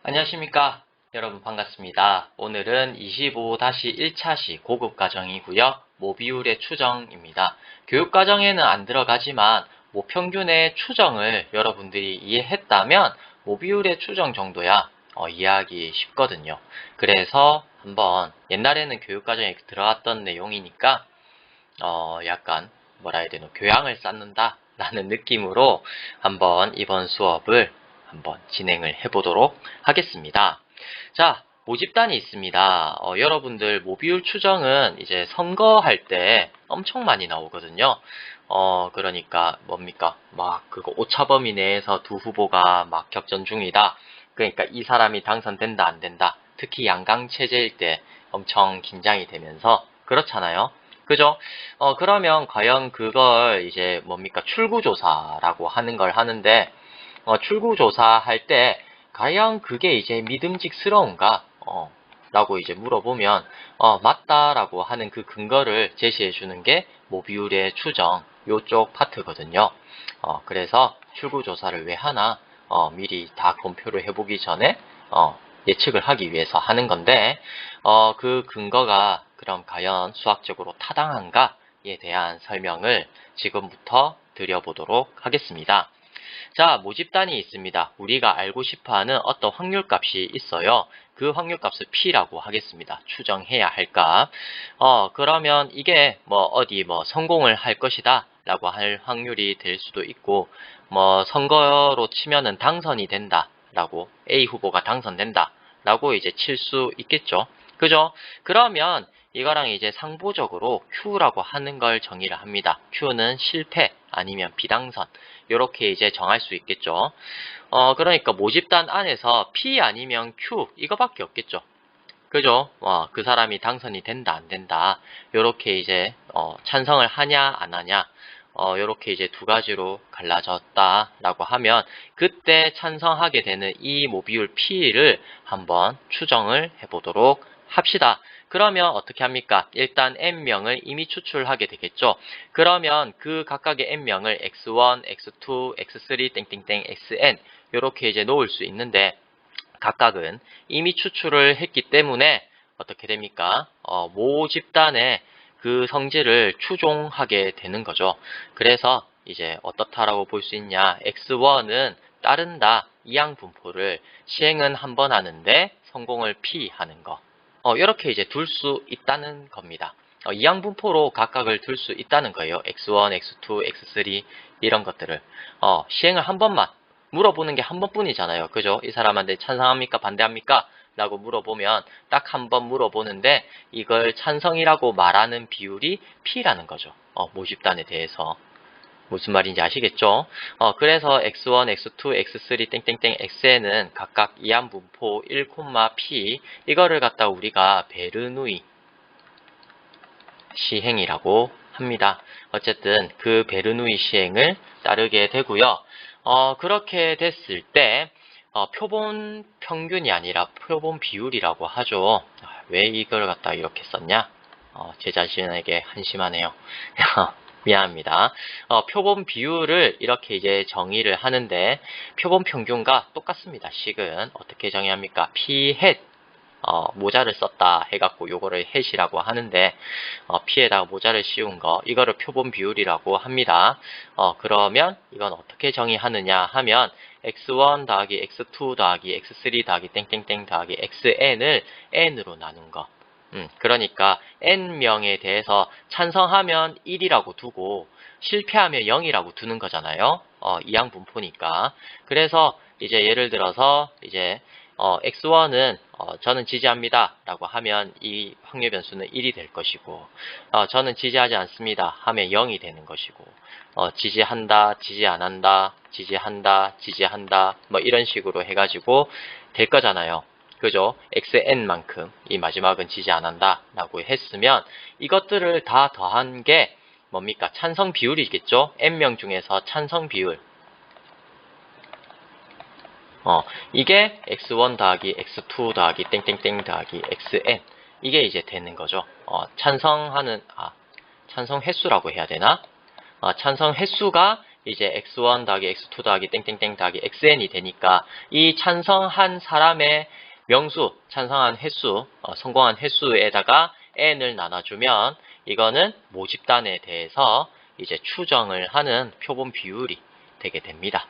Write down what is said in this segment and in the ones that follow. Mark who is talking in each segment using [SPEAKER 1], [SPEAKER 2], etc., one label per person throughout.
[SPEAKER 1] 안녕하십니까. 여러분 반갑습니다. 오늘은 25-1차시 고급과정이고요. 모비율의 추정입니다. 교육과정에는 안 들어가지만 모평균의 추정을 여러분들이 이해했다면 모비율의 추정 정도야 이해하기 쉽거든요. 그래서 한번 옛날에는 교육과정에 들어갔던 내용이니까 약간 뭐라 해야 되나 교양을 쌓는다 라는 느낌으로 한번 이번 수업을 한번 진행을 해보도록 하겠습니다. 자, 모집단이 있습니다. 여러분들 모비율 추정은 이제 선거할 때 엄청 많이 나오거든요. 그러니까 뭡니까? 막 그거 오차범위 내에서 두 후보가 막 격전 중이다. 그러니까 이 사람이 당선된다 안 된다. 특히 양강 체제일 때 엄청 긴장이 되면서 그렇잖아요. 그죠? 그러면 과연 그걸 이제 뭡니까? 출구조사라고 하는 걸 하는데, 출구조사할 때, 과연 그게 이제 믿음직스러운가? 라고 이제 물어보면, 맞다라고 하는 그 근거를 제시해 주는 게 모비율의 추정, 요쪽 파트거든요. 그래서 출구조사를 왜 하나, 미리 다 검표를 해보기 전에, 예측을 하기 위해서 하는 건데, 그 근거가 그럼 과연 수학적으로 타당한가에 대한 설명을 지금부터 드려보도록 하겠습니다. 자, 모집단이 있습니다. 우리가 알고 싶어하는 어떤 확률값이 있어요. 그 확률값을 P라고 하겠습니다. 추정해야 할 값. 그러면 이게 어디 성공을 할 것이다 라고 할 확률이 될 수도 있고 선거로 치면은 당선이 된다 라고 A 후보가 당선된다 라고 이제 칠 수 있겠죠. 그죠? 그러면 이거랑 이제 상보적으로 Q라고 하는 걸 정의를 합니다. Q는 실패 아니면 비당선 이렇게 이제 정할 수 있겠죠. 그러니까 모집단 안에서 P 아니면 Q 이거밖에 없겠죠. 그죠? 그 사람이 당선이 된다 안 된다 이렇게 이제 찬성을 하냐 안 하냐 이렇게 이제 두 가지로 갈라졌다라고 하면 그때 찬성하게 되는 이 모비율 P를 한번 추정을 해보도록 합시다. 그러면 어떻게 합니까? 일단 n명을 이미 추출하게 되겠죠. 그러면 그 각각의 n명을 x1, x2, x3, 땡땡땡, xn 이렇게 이제 놓을 수 있는데 각각은 이미 추출을 했기 때문에 어떻게 됩니까? 모집단의 그 성질을 추종하게 되는 거죠. 그래서 이제 어떻다라고 볼 수 있냐? x1은 따른다 이항분포를 시행은 한 번 하는데 성공을 피하는 거. 이렇게 이제 둘 수 있다는 겁니다. 이항분포로 각각을 둘 수 있다는 거예요. x1, x2, x3 이런 것들을 시행을 한 번만 물어보는 게 한 번뿐이잖아요. 그죠? 이 사람한테 찬성합니까? 반대합니까? 라고 물어보면 딱 한 번 물어보는데 이걸 찬성이라고 말하는 비율이 P라는 거죠. 모집단에 대해서. 무슨 말인지 아시겠죠? 그래서 x1, x2, x3, 땡땡땡, xn은 각각 이항분포 1, P 이거를 갖다 우리가 베르누이 시행이라고 합니다. 어쨌든 그 베르누이 시행을 따르게 되고요. 그렇게 됐을 때 표본 평균이 아니라 표본 비율이라고 하죠. 왜 이걸 갖다 이렇게 썼냐? 제 자신에게 한심하네요. 미안합니다. 표본 비율을 이렇게 이제 정의를 하는데 표본 평균과 똑같습니다. 식은 어떻게 정의합니까? P 햇 모자를 썼다 해갖고 요거를 햇이라고 하는데 P에다가 모자를 씌운 거 이거를 표본 비율이라고 합니다. 그러면 이건 어떻게 정의하느냐 하면 x1 더하기 x2 더하기 x3 더하기 땡땡땡 더하기 xn을 n으로 나눈 거. 그러니까 n명에 대해서 찬성하면 1이라고 두고 실패하면 0이라고 두는 거잖아요. 이항분포니까. 그래서 이제 예를 들어서 이제 x1은 저는 지지합니다 라고 하면 이 확률 변수는 1이 될 것이고 저는 지지하지 않습니다 하면 0이 되는 것이고 지지한다, 지지 안한다, 지지한다, 지지한다 뭐 이런 식으로 해가지고 될 거잖아요. 그죠? xn만큼 이 마지막은 지지 안한다 라고 했으면 이것들을 다 더한 게 뭡니까? 찬성 비율이겠죠? n명 중에서 찬성 비율 이게 x1 더하기 x2 더하기 땡땡땡 더하기 xn 이게 이제 되는 거죠. 찬성 횟수라고 해야 되나? 찬성 횟수가 이제 x1 더하기 x2 더하기 땡땡땡 더하기 xn이 되니까 이 찬성한 사람의 명수, 찬성한 횟수, 성공한 횟수에다가 n을 나눠주면 이거는 모집단에 대해서 이제 추정을 하는 표본 비율이 되게 됩니다.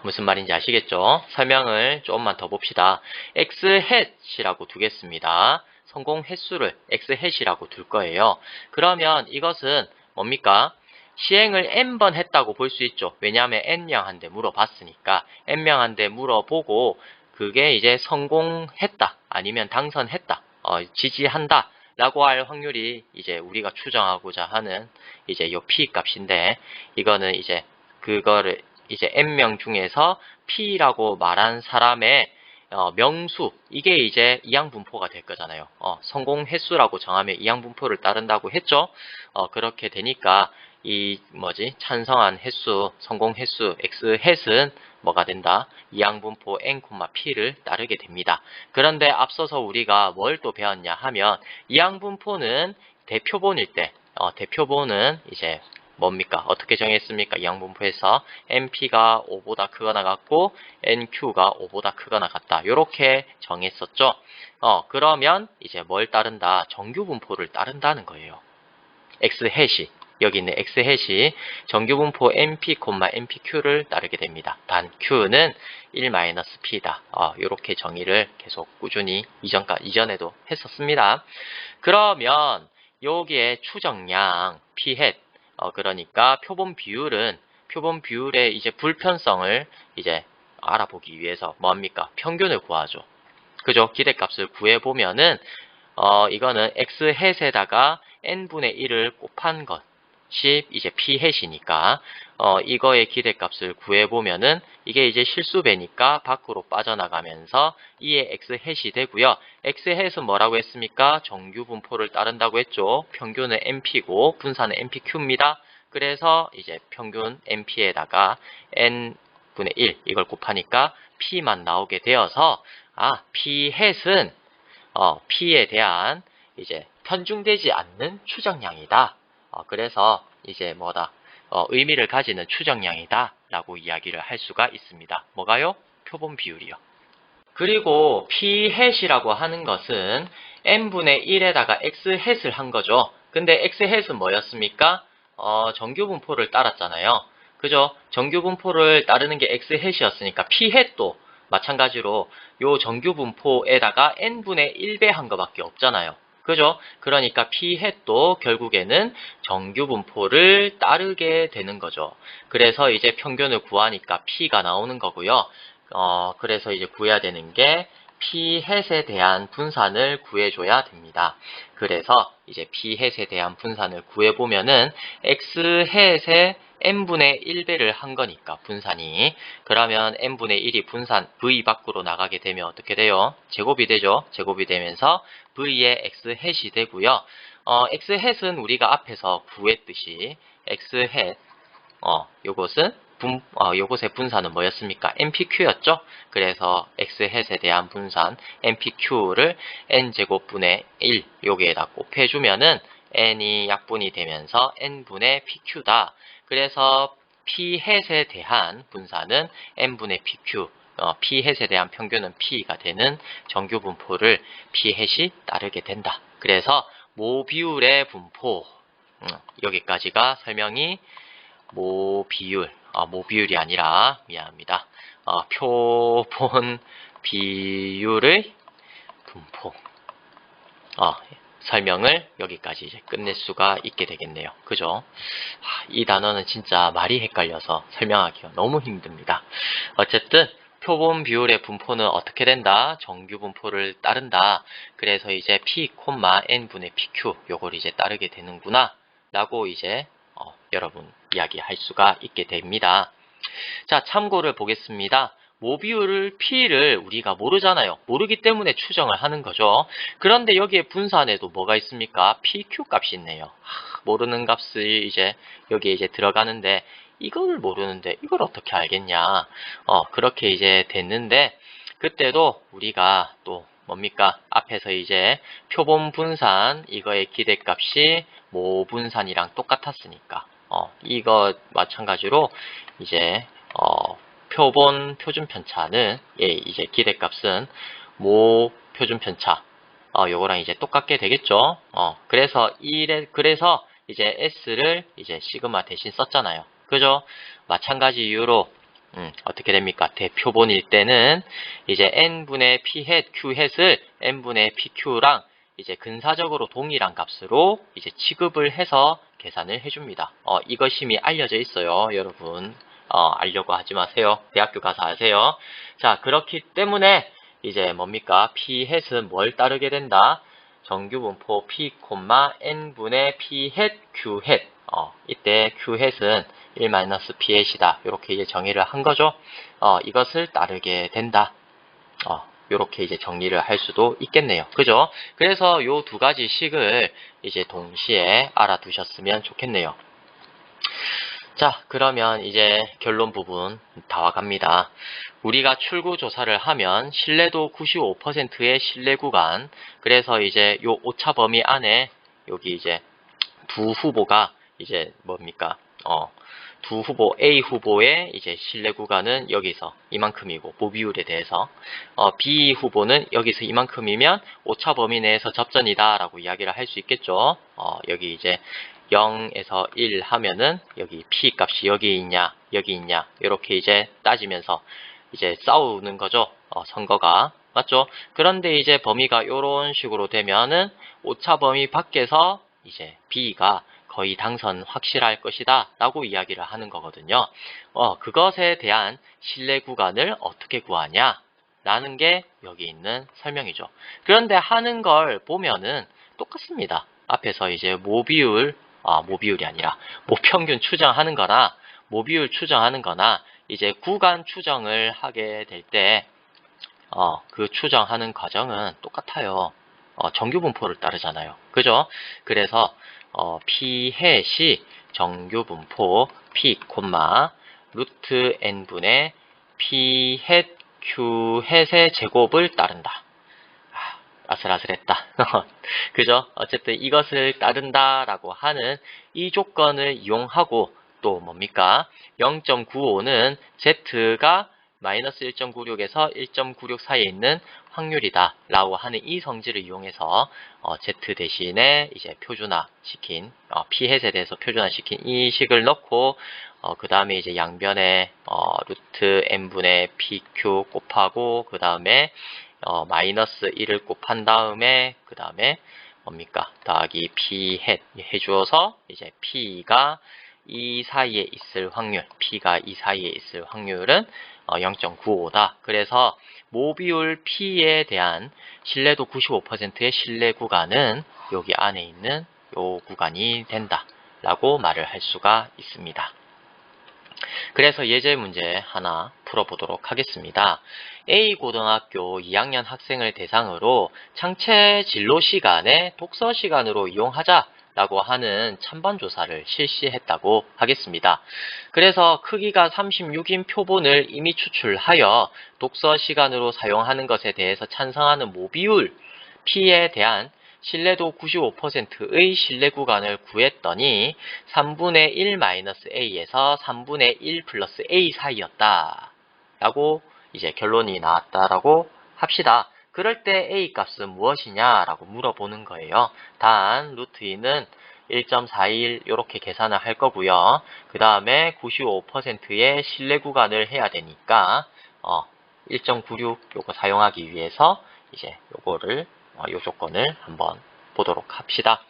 [SPEAKER 1] 무슨 말인지 아시겠죠? 설명을 조금만 더 봅시다. x-햇이라고 두겠습니다. 성공 횟수를 x-햇이라고 둘 거예요. 그러면 이것은 뭡니까? 시행을 n번 했다고 볼 수 있죠. 왜냐하면 n명한테 물어봤으니까 n명한테 물어보고 그게 이제 성공했다 아니면 당선했다 지지한다 라고 할 확률이 이제 우리가 추정하고자 하는 이제 요 p 값인데 이거는 이제 그거를 이제 n명 중에서 p라고 말한 사람의 명수, 이게 이제 이항분포가 될 거잖아요. 성공 횟수라고 정하면 이항분포를 따른다고 했죠. 그렇게 되니까 이 찬성한 횟수, 성공 횟수 x 햇은 뭐가 된다? 이항분포 n, p를 따르게 됩니다. 그런데 앞서서 우리가 뭘 또 배웠냐 하면 이항분포는 대표본일 때, 대표본은 이제 뭡니까? 어떻게 정했습니까? 이항분포에서 np가 5보다 크거나 같고 nq가 5보다 크거나 같다. 이렇게 정했었죠. 그러면 이제 뭘 따른다? 정규분포를 따른다는 거예요. x-햇이 여기 있는 x-햇이 정규분포 np, npq를 따르게 됩니다. 단 q는 1-p다. 이렇게 정의를 계속 꾸준히 이전에도 했었습니다. 그러면 여기에 추정량 p햇 그러니까 표본 비율의 이제 불편성을 이제 알아보기 위해서 뭐합니까? 평균을 구하죠. 그죠? 기대값을 구해보면은 이거는 x-햇에다가 n분의 1을 곱한 것이 이제 p햇이니까 이거의 기대값을 구해보면은 이게 이제 실수배니까 밖으로 빠져나가면서 2의 x-햇이 되고요. x-햇은 뭐라고 했습니까? 정규분포를 따른다고 했죠. 평균은 np고 분산은 npq입니다. 그래서 이제 평균 np에다가 n분의 1 이걸 곱하니까 p만 나오게 되어서 p햇은 p에 대한 이제 편중되지 않는 추정량이다. 그래서 이제 의미를 가지는 추정량이다 라고 이야기를 할 수가 있습니다. 뭐가요? 표본 비율이요. 그리고 p햇이라고 하는 것은 n분의 1에다가 x햇을 한 거죠. 근데 x햇은 뭐였습니까? 정규분포를 따랐잖아요. 그죠? 정규분포를 따르는 게 x햇이었으니까 p햇도 마찬가지로 요 정규분포에다가 n분의 1배 한 거밖에 없잖아요. 그죠? 그러니까 p햇도 결국에는 정규분포를 따르게 되는 거죠. 그래서 이제 평균을 구하니까 p가 나오는 거고요. 그래서 이제 구해야 되는 게 p햇에 대한 분산을 구해줘야 됩니다. 그래서 이제 p햇에 대한 분산을 구해보면은 x햇에 n분의 1배를 한 거니까 분산이 그러면 n분의 1이 분산 v 밖으로 나가게 되면 어떻게 돼요? 제곱이 되죠. 제곱이 되면서 v의 x햇이 되고요. x햇은 우리가 앞에서 구했듯이 x햇 요것의 분산은 뭐였습니까? npq였죠? 그래서 x햇에 대한 분산 npq를 n제곱분의 1 여기에다 곱해주면은 n이 약분이 되면서 n분의 pq다. 그래서 p햇에 대한 분산은 n분의 pq, p햇에 대한 평균은 p가 되는 정규분포를 p햇이 따르게 된다. 그래서 모비율의 분포, 여기까지가 설명이 모비율이 아니라 미안합니다. 표본 비율의 분포 설명을 여기까지 이제 끝낼 수가 있게 되겠네요. 그죠? 이 단어는 진짜 말이 헷갈려서 설명하기가 너무 힘듭니다. 어쨌든 표본 비율의 분포는 어떻게 된다? 정규 분포를 따른다. 그래서 이제 p, n분의 pq 요걸 이제 따르게 되는구나 라고 이제 여러분 이야기할 수가 있게 됩니다. 자, 참고를 보겠습니다. 모비율 P를 우리가 모르잖아요. 모르기 때문에 추정을 하는 거죠. 그런데 여기에 분산에도 뭐가 있습니까? PQ 값이 있네요. 모르는 값이 이제 여기에 이제 들어가는데 이걸 모르는데 이걸 어떻게 알겠냐. 그렇게 이제 됐는데 그때도 우리가 또 뭡니까? 앞에서 이제 표본 분산 이거의 기대값이 모 분산이랑 똑같았으니까 이거 마찬가지로 이제 표준 편차는 이제 기대값은 모 표준 편차 요거랑 이제 똑같게 되겠죠. 그래서 이제 S를 이제 시그마 대신 썼잖아요. 그죠? 마찬가지 이유로 어떻게 됩니까? 대표본일 때는 이제 n분의 p hat, q hat을 n분의 pq랑 이제 근사적으로 동일한 값으로 이제 취급을 해서 계산을 해줍니다. 이것이 이미 알려져 있어요, 여러분. 알려고 하지 마세요. 대학교 가서 아세요. 자, 그렇기 때문에 이제 뭡니까? p hat은 뭘 따르게 된다? 정규 분포 p, n분의 p hat, q hat. 이때 q hat은 1-p hat이다. 이렇게 이제 정의를 한 거죠. 이것을 따르게 된다. 이렇게 이제 정리를 할 수도 있겠네요. 그죠? 그래서 요 두 가지 식을 이제 동시에 알아두셨으면 좋겠네요. 자, 그러면 이제 결론 부분 다 와갑니다. 우리가 출구 조사를 하면 신뢰도 95%의 신뢰 구간, 그래서 이제 요 오차 범위 안에 여기 이제 두 후보가 이제 뭡니까? 두 후보, A 후보의 이제 신뢰 구간은 여기서 이만큼이고, 모비율에 대해서, B 후보는 여기서 이만큼이면 오차 범위 내에서 접전이다 라고 이야기를 할 수 있겠죠. 여기 이제 0에서 1 하면은 여기 P 값이 여기 있냐, 이렇게 이제 따지면서 이제 싸우는 거죠. 선거가. 맞죠? 그런데 이제 범위가 이런 식으로 되면은 오차 범위 밖에서 이제 B가 거의 당선 확실할 것이다 라고 이야기를 하는 거거든요. 그것에 대한 신뢰 구간을 어떻게 구하냐 라는 게 여기 있는 설명이죠. 그런데 하는 걸 보면은 똑같습니다. 앞에서 이제 모비율이 아니라 모평균 추정하는 거나 모비율 추정하는 거나 이제 구간 추정을 하게 될 때 그 추정하는 과정은 똑같아요. 정규 분포를 따르잖아요. 그죠? 그래서 p hat이 정규 분포 p, 루트 n분의 p hat q hat의 제곱을 따른다. 아슬아슬했다. 그죠? 어쨌든 이것을 따른다라고 하는 이 조건을 이용하고 또 뭡니까? 0.95는 Z가 마이너스 1.96에서 1.96 사이에 있는 확률이다 라고 하는 이 성질을 이용해서 Z 대신에 이제 표준화 시킨 P햇에 대해서 표준화 시킨 이 식을 넣고 그 다음에 이제 양변에 루트 n분의 PQ 곱하고 그 다음에 마이너스 1을 곱한 다음에 그 다음에 뭡니까? 더하기 P 햇 해주어서 이제 P가 이 사이에 있을 확률, P가 이 사이에 있을 확률은 0.95다. 그래서 모비율 P에 대한 신뢰도 95%의 신뢰 구간은 여기 안에 있는 요 구간이 된다 라고 말을 할 수가 있습니다. 그래서 예제 문제 하나 풀어보도록 하겠습니다. A고등학교 2학년 학생을 대상으로 창체 진로 시간에 독서 시간으로 이용하자 라고 하는 찬반 조사를 실시했다고 하겠습니다. 그래서 크기가 36인 표본을 이미 추출하여 독서 시간으로 사용하는 것에 대해서 찬성하는 모비율 P에 대한 신뢰도 95%의 신뢰 구간을 구했더니 3분의 1-A에서 3분의 1 플러스 A 사이였다 라고 이제 결론이 나왔다라고 합시다. 그럴 때 A 값은 무엇이냐라고 물어보는 거예요. 단 루트 2는 1.41 이렇게 계산을 할 거고요. 그 다음에 95%의 신뢰 구간을 해야 되니까 1.96 요거 사용하기 위해서 이제 요거를 요 조건을 한번 보도록 합시다.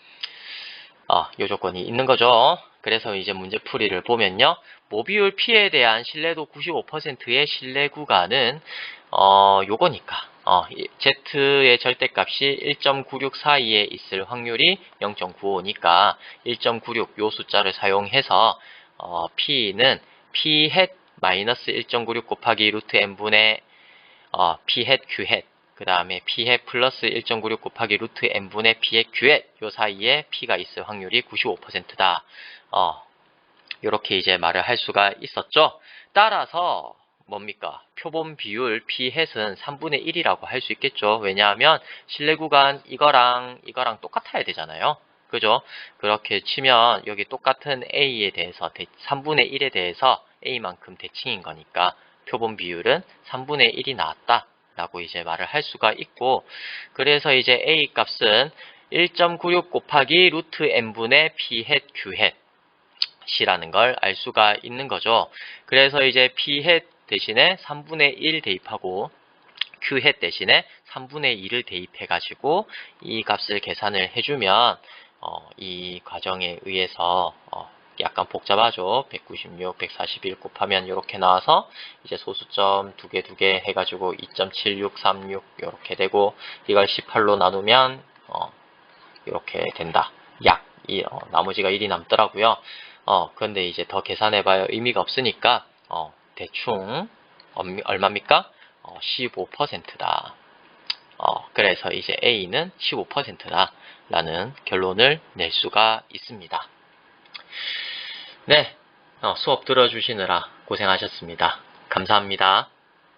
[SPEAKER 1] 요 조건이 있는 거죠. 그래서 이제 문제 풀이를 보면요. 모비율 P에 대한 신뢰도 95%의 신뢰 구간은 요거니까 Z의 절대값이 1.96 사이에 있을 확률이 0.95니까 1.96 요 숫자를 사용해서 P는 P hat 마이너스 1.96 곱하기 루트 n분의 P hat Q hat 그 다음에 P hat 플러스 1.96 곱하기 루트 n분의 P hat Q hat 요 사이에 P가 있을 확률이 95%다. 이렇게 이제 말을 할 수가 있었죠. 따라서 뭡니까? 표본 비율 P hat은 3분의 1이라고 할 수 있겠죠. 왜냐하면 신뢰 구간 이거랑 똑같아야 되잖아요. 그죠? 그렇게 치면 여기 똑같은 A에 대해서 3분의 1에 대해서 A만큼 대칭인 거니까 표본 비율은 3분의 1이 나왔다 라고 이제 말을 할 수가 있고, 그래서 이제 A 값은 1.96 곱하기 루트 n분의 p hat q hat 이라는 걸 알 수가 있는 거죠. 그래서 이제 p hat 대신에 3분의 1 대입하고 q hat 대신에 3분의 2를 대입해 가지고 이 값을 계산을 해주면 이 과정에 의해서 약간 복잡하죠. 196, 141 곱하면 이렇게 나와서 이제 소수점 두 개 해가지고 2.7636 이렇게 되고, 이걸 18로 나누면 이렇게 된다. 나머지가 1이 남더라고요. 그런데 이제 더 계산해봐야 의미가 없으니까 대충 얼마입니까? 15%다. 그래서 이제 A는 15%다 라는 결론을 낼 수가 있습니다. 네, 수업 들어주시느라 고생하셨습니다. 감사합니다.